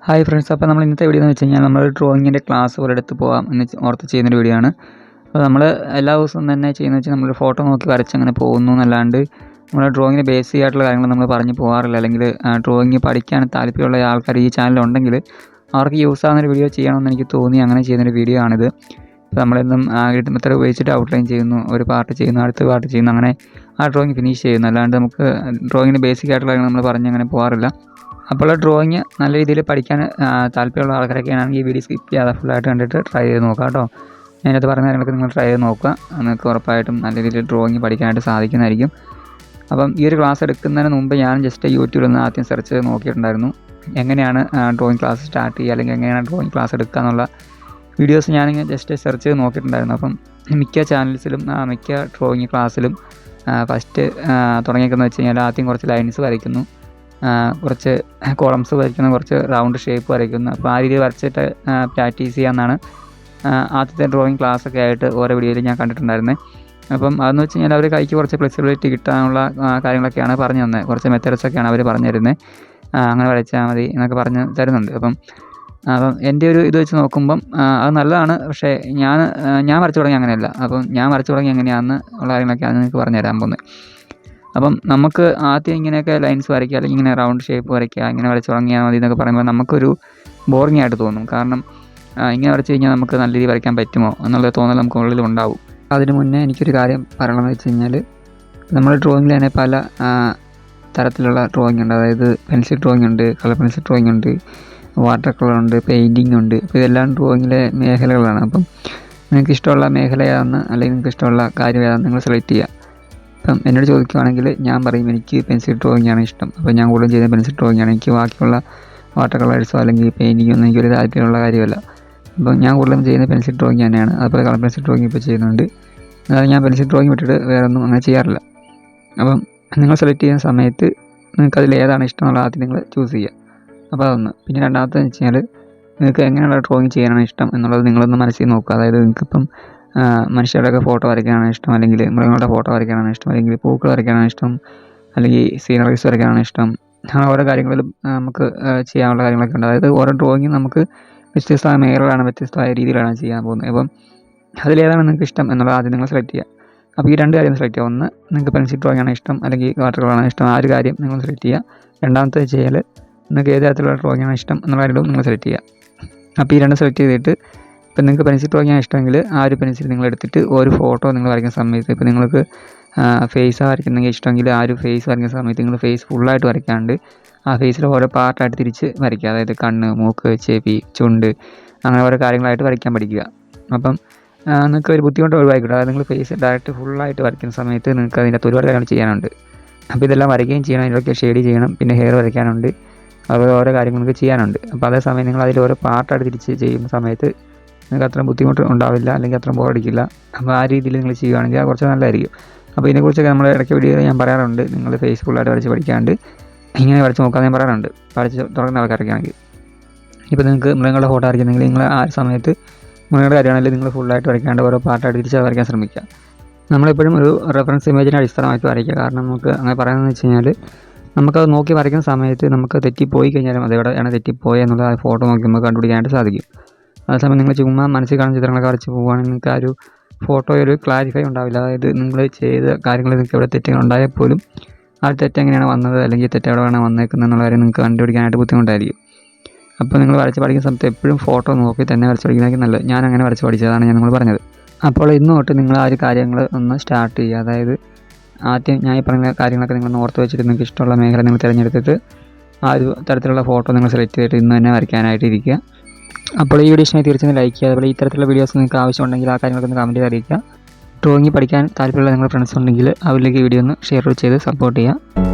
Hi friends, അപ്പോൾ നമ്മൾ ഇന്നത്തെ വീഡിയോ എന്ന് വെച്ച് കഴിഞ്ഞാൽ നമ്മൾ ഡ്രോയിങ്ങിൻ്റെ ക്ലാസ് ഒരിടത്ത് പോകാം എന്ന് ഓർത്ത് ചെയ്യുന്നൊരു വീഡിയോ ആണ്. അപ്പോൾ നമ്മൾ എല്ലാ ദിവസവും തന്നെ ചെയ്യുന്നത് വെച്ചാൽ നമ്മൾ ഫോട്ടോ നോക്കി വരച്ചങ്ങനെ പോകുന്നു എന്നല്ലാണ്ട് നമ്മൾ ഡ്രോയിങ്ങിന് ബേസിക് ആയിട്ടുള്ള കാര്യങ്ങൾ നമ്മൾ പറഞ്ഞു പോകാറില്ല. അല്ലെങ്കിൽ ഡ്രോയിങ് പഠിക്കാൻ താല്പര്യമുള്ള ആൾക്കാർ ഈ ചാനലുണ്ടെങ്കിൽ അവർക്ക് യൂസ് ആകുന്നൊരു വീഡിയോ ചെയ്യണമെന്ന് എനിക്ക് തോന്നി അങ്ങനെ ചെയ്യുന്നൊരു വീഡിയോ ആണിത്. ഇപ്പോൾ നമ്മളെന്നും മെത്തേഡ് ഉപയോഗിച്ചിട്ട് ഔട്ട്ലൈൻ ചെയ്യുന്നു, ഒരു പാർട്ട് ചെയ്യുന്നു, അടുത്ത പാർട്ട് ചെയ്യുന്നു, അങ്ങനെ ആ ഡ്രോയിങ് ഫിനിഷ് ചെയ്യുന്നു. അല്ലാണ്ട് നമുക്ക് ഡ്രോയിങ്ങിന് ബേസിക് ആയിട്ടുള്ള കാര്യങ്ങൾ നമ്മൾ പറഞ്ഞ് അങ്ങനെ പോകാറില്ല. അപ്പോൾ ഡ്രോയിങ് നല്ല രീതിയിൽ പഠിക്കാൻ താല്പര്യമുള്ള ആൾക്കാരൊക്കെയാണെങ്കിൽ ഈ വീഡിയോ സ്കിപ്പ് ചെയ്യാതെ ഫുള്ളായിട്ട് കണ്ടിട്ട് ട്രൈ ചെയ്ത് നോക്കാം കേട്ടോ. ഞാനത് പറഞ്ഞ കാര്യങ്ങളൊക്കെ നിങ്ങൾ ട്രൈ ചെയ്ത് നോക്കുക. നിങ്ങൾക്ക് ഉറപ്പായിട്ടും നല്ല രീതിയിൽ ഡ്രോയിങ് പഠിക്കാനായിട്ട് സാധിക്കുന്നതായിരിക്കും. അപ്പം ഈ ഒരു ക്ലാസ് എടുക്കുന്നതിന് മുമ്പ് ഞാൻ ജസ്റ്റ് യൂട്യൂബിൽ നിന്ന് ആദ്യം സെർച്ച് ചെയ്ത് നോക്കിയിട്ടുണ്ടായിരുന്നു, എങ്ങനെയാണ് ഡ്രോയിങ് ക്ലാസ് സ്റ്റാർട്ട് ചെയ്യുക അല്ലെങ്കിൽ എങ്ങനെയാണ് ഡ്രോയിങ് ക്ലാസ് എടുക്കുക എന്നുള്ള വീഡിയോസ് ഞാനിങ്ങനെ ജസ്റ്റ് സെർച്ച് ചെയ്ത് നോക്കിയിട്ടുണ്ടായിരുന്നു. അപ്പം മിക്ക ചാനൽസിലും മിക്ക ഡ്രോയിങ് ക്ലാസ്സിലും ഫസ്റ്റ് തുടങ്ങിയേക്കുന്നത് വെച്ച് കഴിഞ്ഞാൽ ആദ്യം കുറച്ച് ലൈൻസ് വരയ്ക്കുന്നു, കുറച്ച് കോളംസ് വരയ്ക്കുന്ന, കുറച്ച് റൗണ്ട് ഷേപ്പ് വരയ്ക്കുന്നു. അപ്പോൾ ആ രീതിയിൽ വരച്ചിട്ട് പ്രാക്ടീസ് ചെയ്യാമെന്നാണ് ആദ്യത്തെ ഡ്രോയിങ് ക്ലാസ്സൊക്കെ ആയിട്ട് ഓരോ വീഡിയോയിൽ ഞാൻ കണ്ടിട്ടുണ്ടായിരുന്നത്. അപ്പം അതെന്ന് വെച്ച് കഴിഞ്ഞാൽ അവർ കൈക്ക് കുറച്ച് ഫ്ലെക്സിബിലിറ്റി കിട്ടാനുള്ള കാര്യങ്ങളൊക്കെയാണ് പറഞ്ഞു തന്നത്, കുറച്ച് മെത്തേഡ്സൊക്കെയാണ് അവർ പറഞ്ഞു തരുന്നത്. അങ്ങനെ വരച്ചാൽ മതി എന്നൊക്കെ പറഞ്ഞ് തരുന്നുണ്ട്. അപ്പം എൻ്റെ ഒരു ഇത് വെച്ച് നോക്കുമ്പം അത് നല്ലതാണ്. പക്ഷേ ഞാൻ വരച്ചു തുടങ്ങി അങ്ങനെയല്ല. അപ്പം ഞാൻ വരച്ചു തുടങ്ങി എങ്ങനെയാണെന്ന് ഉള്ള കാര്യങ്ങളൊക്കെയാണ് നിങ്ങൾക്ക് പറഞ്ഞു തരാൻ പോകുന്നത്. അപ്പം നമുക്ക് ആദ്യം ഇങ്ങനെയൊക്കെ ലൈൻസ് വരയ്ക്കുക അല്ലെങ്കിൽ ഇങ്ങനെ റൗണ്ട് ഷേപ്പ് വരയ്ക്കുക, ഇങ്ങനെ വരച്ച് തുടങ്ങിയാൽ മതി എന്നൊക്കെ പറയുമ്പോൾ നമുക്കൊരു ബോറിംഗ് ആയിട്ട് തോന്നും. കാരണം ഇങ്ങനെ വരച്ച് കഴിഞ്ഞാൽ നമുക്ക് നല്ല രീതിയിൽ വരയ്ക്കാൻ പറ്റുമോ എന്നുള്ള തോന്നൽ നമുക്ക് ഉള്ളിൽ ഉണ്ടാവും. അതിന് മുന്നേ എനിക്കൊരു കാര്യം പറയണമെന്ന് വെച്ച് കഴിഞ്ഞാൽ, നമ്മൾ ഡ്രോയിങ്ങിൽ തന്നെ പല തരത്തിലുള്ള ഡ്രോയിങ് ഉണ്ട്. അതായത് പെൻസിൽ ഡ്രോയിങ് ഉണ്ട്, കളർ പെൻസിൽ ഡ്രോയിങ് ഉണ്ട്, വാട്ടർ കളർ ഉണ്ട്, പെയിൻറ്റിങ് ഉണ്ട്. അപ്പോൾ ഇതെല്ലാം ഡ്രോയിങ്ങിലെ മേഖലകളാണ്. അപ്പം നിങ്ങൾക്ക് ഇഷ്ടമുള്ള മേഖല ഏതാണെന്ന് അല്ലെങ്കിൽ നിങ്ങൾക്ക് ഇഷ്ടമുള്ള കാര്യം ഏതാണെന്ന് നിങ്ങൾ സെലക്ട് ചെയ്യുക. അപ്പം എന്നോട് ചോദിക്കുകയാണെങ്കിൽ ഞാൻ പറയും എനിക്ക് പെൻസിൽ ഡ്രോയിങ് ആണ് ഇഷ്ടം. അപ്പോൾ ഞാൻ കൂടുതലും ചെയ്യുന്ന പെൻസിൽ ഡ്രോയിങ് ആണ്. എനിക്ക് ബാക്കിയുള്ള വാട്ടർ കളേഴ്സോ അല്ലെങ്കിൽ പെയിൻറ്റിങ്ങോ ഒന്നും എനിക്കൊരു താല്പര്യമുള്ള കാര്യമല്ല. അപ്പം ഞാൻ കൂടുതലും ചെയ്യുന്ന പെൻസിൽ ഡ്രോയിങ് തന്നെയാണ്. അതുപോലെ കളർ പെൻസിൽ ഡ്രോയിങ് ഇപ്പോൾ ചെയ്യുന്നുണ്ട്. അതായത് ഞാൻ പെൻസിൽ ഡ്രോയിങ് വിട്ടിട്ട് വേറെ ഒന്നും അങ്ങനെ ചെയ്യാറില്ല. അപ്പം നിങ്ങൾ സെലക്ട് ചെയ്യുന്ന സമയത്ത് നിങ്ങൾക്ക് അതിൽ ഏതാണ് ഇഷ്ടം എന്നുള്ള ആദ്യം നിങ്ങൾ ചൂസ് ചെയ്യുക. അപ്പോൾ അതൊന്ന്. പിന്നെ രണ്ടാമത്തെന്ന് വെച്ച് കഴിഞ്ഞാൽ നിങ്ങൾക്ക് എങ്ങനെയുള്ള ഡ്രോയിങ് ചെയ്യാനാണ് ഇഷ്ടം എന്നുള്ളത് നിങ്ങളൊന്ന് മനസ്സിൽ നോക്കുക. അതായത് നിങ്ങൾക്കിപ്പം മനുഷ്യരുടെയൊക്കെ ഫോട്ടോ വരയ്ക്കാനാണ് ഇഷ്ടം, അല്ലെങ്കിൽ മൃഗങ്ങളുടെ ഫോട്ടോ വരയ്ക്കാനാണ് ഇഷ്ടം, അല്ലെങ്കിൽ പൂക്കൾ വരയ്ക്കാനാണ് ഇഷ്ടം, അല്ലെങ്കിൽ സീനറീസ് വരയ്ക്കാനാണ് ഇഷ്ടം. അങ്ങനെ ഓരോ കാര്യങ്ങളിലും നമുക്ക് ചെയ്യാനുള്ള കാര്യങ്ങളൊക്കെ ഉണ്ട്. അതായത് ഓരോ ഡ്രോയിങ്ങും നമുക്ക് വ്യത്യസ്തമായ മേഖലകളാണ്, വ്യത്യസ്തമായ രീതിയിലാണ് ചെയ്യാൻ പോകുന്നത്. അപ്പം അതിലേതാണ് നിങ്ങൾക്ക് ഇഷ്ടം എന്നുള്ളത് ആദ്യം നിങ്ങൾ സെലക്ട് ചെയ്യുക. അപ്പോൾ ഈ രണ്ട് കാര്യം സെലക്ട് ചെയ്യുക. ഒന്ന്, നിങ്ങൾക്ക് പെൻസിൽ ഡ്രോയിങ് ആണ് ഇഷ്ടം അല്ലെങ്കിൽ വാട്ടർ കളറാണ് ഇഷ്ടം, ആ ഒരു കാര്യം നിങ്ങൾ സെലക്ട് ചെയ്യുക. രണ്ടാമത്തെ ചെയ്യാൽ നിങ്ങൾക്ക് ഏത് തരത്തിലുള്ള ഡ്രോയിങ് ആണ് ഇഷ്ടം എന്നുള്ള കാര്യവും നിങ്ങൾ സെലക്ട് ചെയ്യുക. അപ്പോൾ ഈ രണ്ട് സെലക്ട് ചെയ്തിട്ട് ഇപ്പം നിങ്ങൾക്ക് പെൻസിൽ ഡ്രോയിങ് ആണ് ഇഷ്ടമെങ്കിൽ ആ ഒരു പെൻസിൽ നിങ്ങൾ എടുത്തിട്ട് ഒരു ഫോട്ടോ നിങ്ങൾ വരയ്ക്കുന്ന സമയത്ത്, ഇപ്പോൾ നിങ്ങൾക്ക് ഫേസ് വരയ്ക്കുന്നെങ്കിൽ ഇഷ്ടമെങ്കിൽ ആ ഒരു ഫേസ് വരയ്ക്കുന്ന സമയത്ത് നിങ്ങൾ ഫേസ് ഫുള്ളായിട്ട് വരയ്ക്കാണ്ട് ആ ഫേസിൽ ഓരോ പാർട്ടായിട്ട് തിരിച്ച് വരയ്ക്കുക. അതായത് കണ്ണ്, മൂക്ക്, ചെവി, ചുണ്ട്, അങ്ങനെ ഓരോ കാര്യങ്ങളായിട്ട് വരയ്ക്കാൻ പഠിക്കുക. അപ്പം നിങ്ങൾക്ക് ഒരു ബുദ്ധിമുട്ട് ഒഴിവാക്കിയിട്ട്, അതായത് നിങ്ങൾ ഫേസ് ഡയറക്റ്റ് ഫുള്ളായിട്ട് വരയ്ക്കുന്ന സമയത്ത് നിങ്ങൾക്ക് അതിൻ്റെ അകത്ത് ഒരുപാട് കാര്യങ്ങൾ ചെയ്യാനുണ്ട്. അപ്പോൾ ഇതെല്ലാം വരയ്ക്കുകയും ചെയ്യണം, അതിലൊക്കെ ഷെയ്ഡ് ചെയ്യണം, പിന്നെ ഹെയർ വരയ്ക്കാനുണ്ട്, അതുപോലെ ഓരോ കാര്യങ്ങൾ നിങ്ങൾക്ക് ചെയ്യാനുണ്ട്. അപ്പോൾ അതേസമയം നിങ്ങൾ അതിൽ ഓരോ പാർട്ടായിട്ട് തിരിച്ച് ചെയ്യുന്ന സമയത്ത് നിങ്ങൾക്ക് അത്ര ബുദ്ധിമുട്ട് ഉണ്ടാവില്ല, അല്ലെങ്കിൽ അത്ര ബോറടിക്കില്ല. അപ്പോൾ ആ രീതിയിൽ നിങ്ങൾ ചെയ്യുകയാണെങ്കിൽ അത് കുറച്ച് നല്ലതായിരിക്കും. അപ്പോൾ ഇതിനെക്കുറിച്ചൊക്കെ നമ്മൾ ഇടയ്ക്ക് വീഡിയോ ഞാൻ പറയാറുണ്ട്. നിങ്ങൾ ഫേസ് ഫുള്ളായിട്ട് വരച്ച് പഠിക്കാണ്ട് ഇങ്ങനെ വരച്ച് നോക്കാൻ ഞാൻ പറയാറുണ്ട്, വരച്ച് തുടങ്ങുന്ന ആൾക്കാരൊക്കെ ആണെങ്കിൽ. ഇപ്പോൾ നിങ്ങൾക്ക് മൃഗങ്ങളുടെ ഫോട്ടോ വരയ്ക്കുന്നെങ്കിൽ നിങ്ങൾ ആ സമയത്ത് മൃഗങ്ങളുടെ കാര്യമാണെങ്കിൽ നിങ്ങൾ ഫുള്ളായിട്ട് വരയ്ക്കാണ്ട് ഓരോ പാർട്ടായിട്ട് തിരിച്ച് വരയ്ക്കാൻ ശ്രമിക്കുക. നമ്മളെപ്പോഴും ഒരു റെഫറൻസ് ഇമേജിനെ അടിസ്ഥാനമാക്കി വരയ്ക്കുക. കാരണം നമുക്ക് അങ്ങനെ പറയുന്നതെന്ന് വെച്ച് കഴിഞ്ഞാൽ, നമുക്കത് നോക്കി വരയ്ക്കുന്ന സമയത്ത് നമുക്ക് തെറ്റിപ്പോയി കഴിഞ്ഞാലും അതെവിടെയാണ് തെറ്റിപ്പോയത് എന്നുള്ളത് ആ ഫോട്ടോ നോക്കി നമുക്ക് കണ്ടുപിടിക്കാനായിട്ട് സാധിക്കും. അതേസമയം നിങ്ങൾ ചുമ്മാ മനസ്സിൽ കാണുന്ന ചിത്രങ്ങളൊക്കെ വരച്ച് പോവുകയാണെങ്കിൽ നിങ്ങൾക്ക് ആ ഒരു ഫോട്ടോയൊരു ക്ലാരിഫൈ ഉണ്ടാവില്ല. അതായത് നിങ്ങൾ ചെയ്ത കാര്യങ്ങളിൽ നിങ്ങൾക്ക് എവിടെ തെറ്റുകൾ ഉണ്ടായാൽ പോലും ആ തെറ്റെങ്ങനെയാണ് വന്നത് അല്ലെങ്കിൽ തെറ്റ് എവിടെയാണ് വന്നേക്കുന്നത് എന്നുള്ള കാര്യം നിങ്ങൾക്ക് കണ്ടുപിടിക്കാനായിട്ട് ബുദ്ധിമുട്ടായിരിക്കും. അപ്പോൾ നിങ്ങൾ വരച്ച് പഠിക്കുന്ന സമയത്ത് എപ്പോഴും ഫോട്ടോ നോക്കി തന്നെ വരച്ച് പഠിക്കുന്നതായിരിക്കും നല്ലത്. ഞാൻ അങ്ങനെ വരച്ച് പഠിച്ചതാണ് ഞാൻ നിങ്ങൾ പറഞ്ഞത്. അപ്പോൾ ഇന്ന് തൊട്ട് നിങ്ങൾ ആ ഒരു കാര്യങ്ങൾ ഒന്ന് സ്റ്റാർട്ട് ചെയ്യുക. അതായത് ആദ്യം ഞാൻ ഈ പറഞ്ഞ കാര്യങ്ങളൊക്കെ നിങ്ങൾ ഓർത്ത് വെച്ചിട്ട് നിങ്ങൾക്ക് ഇഷ്ടമുള്ള മേഖല നിങ്ങൾ തിരഞ്ഞെടുത്തിട്ട് ആ ഒരു തരത്തിലുള്ള ഫോട്ടോ നിങ്ങൾ സെലക്ട് ചെയ്തിട്ട് ഇന്ന് തന്നെ വരയ്ക്കാനായിട്ട് ഇരിക്കുക. അപ്പോൾ ഈ വീഡിയോ ഇഷ്ടമായി തീർച്ചയായും ലൈക്ക് ചെയ്യുക. അതുപോലെ ഇത്തരത്തിലുള്ള വീഡിയോസ് നിങ്ങൾക്ക് ആവശ്യമുണ്ടെങ്കിൽ ആ കാര്യങ്ങളൊക്കെ ഒന്ന് കമൻറ്റ് ചെയ്ത് അറിയിക്കുക. ഡ്രോയിങ് പഠിക്കാൻ താല്പര്യമുള്ള നിങ്ങളുടെ ഫ്രണ്ട്സ് ഉണ്ടെങ്കിൽ അവരിലേക്ക് വീഡിയോ ഒന്ന് ഷെയർ ചെയ്ത് സപ്പോർട്ട് ചെയ്യുക.